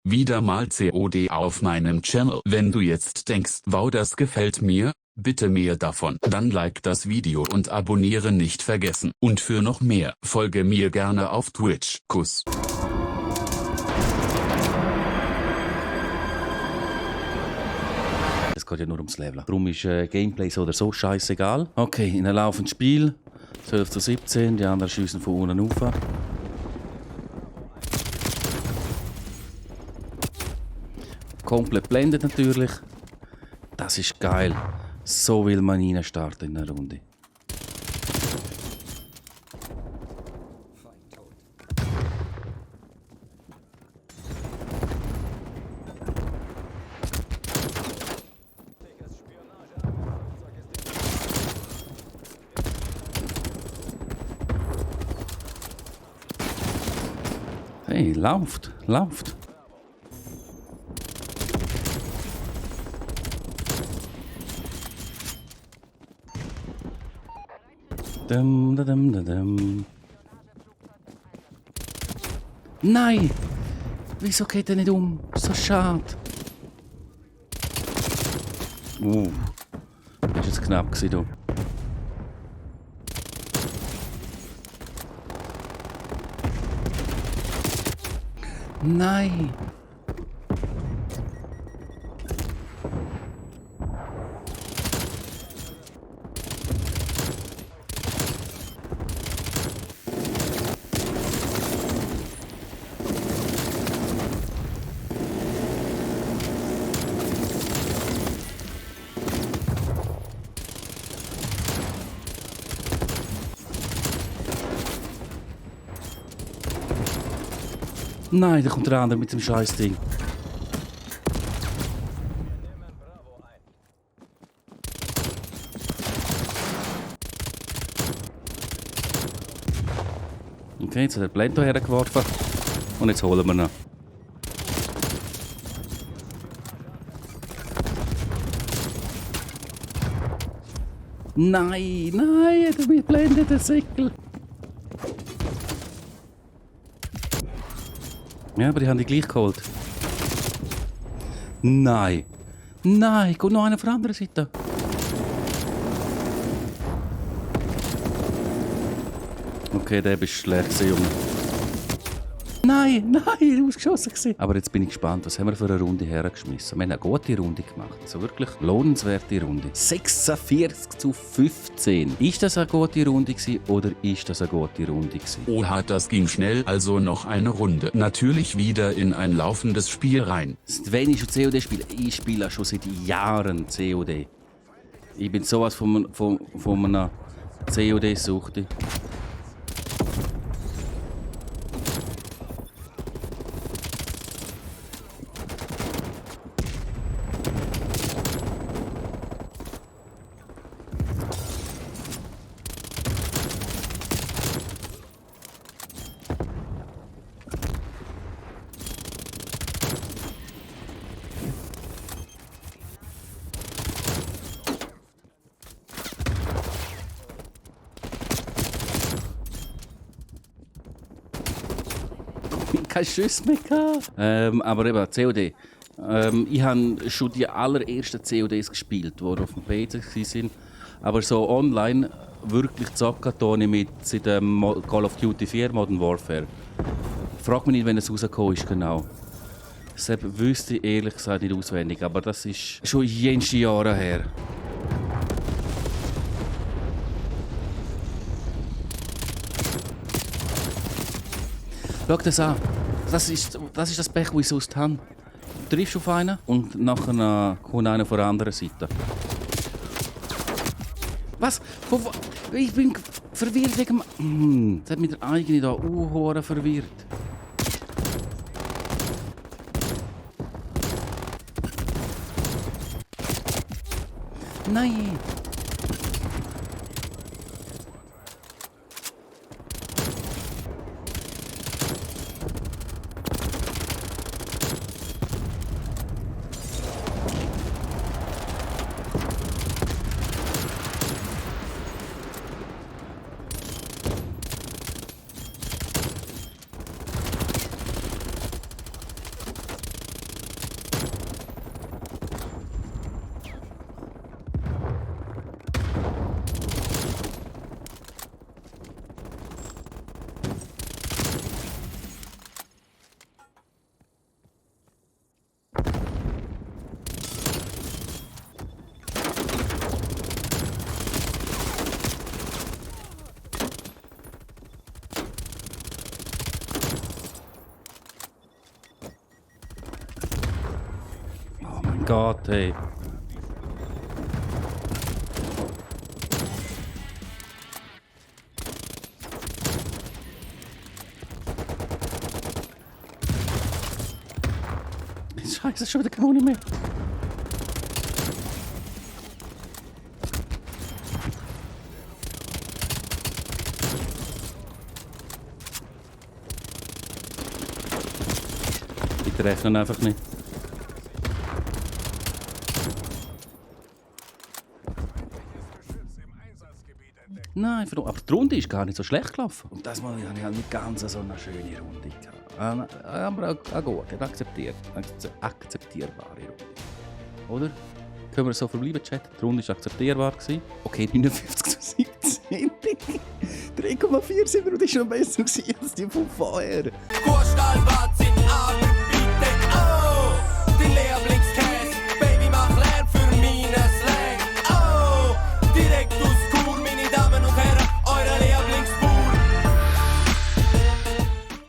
Wieder mal COD auf meinem Channel. Wenn du jetzt denkst, wow, das gefällt mir, bitte mehr davon. Dann like das Video und abonnieren nicht vergessen. Und für noch mehr, folge mir gerne auf Twitch. Kuss. Es geht ja nur ums Leveln. Darum ist Gameplay so oder so scheißegal. Okay, in einem laufenden Spiel. 12:17, die anderen schiessen von unten rauf. Komplett blendet natürlich. Das ist geil. So will man rein starten in einer Runde. Hey, lauft, lauft. Dum, da, dum, da, dum. Nein! Wieso geht er nicht um? So schade. Das war jetzt knapp gewesen, du. Nein! Nein, da kommt der andere mit dem Scheißding. Okay, jetzt hat er Blendo hergeworfen. Und jetzt holen wir ihn. Nein, nein, er hat mich blendet, der Säckel. Ja, aber die haben die gleich geholt. Nein. Nein, kommt noch einer von der anderen Seite. Okay, der bist schlecht, Junge. Nein, nein, ausgeschossen gewesen. Aber jetzt bin ich gespannt, was haben wir für eine Runde hergeschmissen. Wir haben eine gute Runde gemacht. So wirklich lohnenswerte Runde. 46:15. Ist das eine gute Runde gewesen oder ist das eine gute Runde gewesen? Oha, das ging schnell, also noch eine Runde. Natürlich wieder in ein laufendes Spiel rein. Wenn ich schon COD spiele, ich spiele schon seit Jahren COD. Ich bin sowas von einer COD-Suchte. Kein Schuss mehr gehabt. Aber eben, COD. Ich habe schon die allerersten CODs gespielt, die auf dem PC waren. Aber so online wirklich zocken tue ich mit seit Call of Duty 4 Modern Warfare. Frag mich nicht, wenn es rausgekommen ist, genau. Deshalb wüsste ich ehrlich gesagt nicht auswendig, aber das ist schon jenste Jahre her. Schau das an. Das ist das Pech, das ich sonst habe. Du triffst auf einen und nachher kommt einer von der anderen Seite. Was? Ich bin verwirrt wegen dem... Das hat mich der eigene da verwirrt. Nein! Gott, hey. Scheiße, schon wieder keine Muni mehr. Ich treffe ihn einfach nicht. Nein, aber die Runde ist gar nicht so schlecht gelaufen. Und das Mal habe ich halt nicht ganz so eine schöne Runde gehabt. Aber auch gut, eine akzeptierbare Runde. Oder? Können wir so verbleiben, Chat? Die Runde war akzeptierbar. Okay, 59 zu 17. 3,4 sind wir und das war schon besser als die von vorher.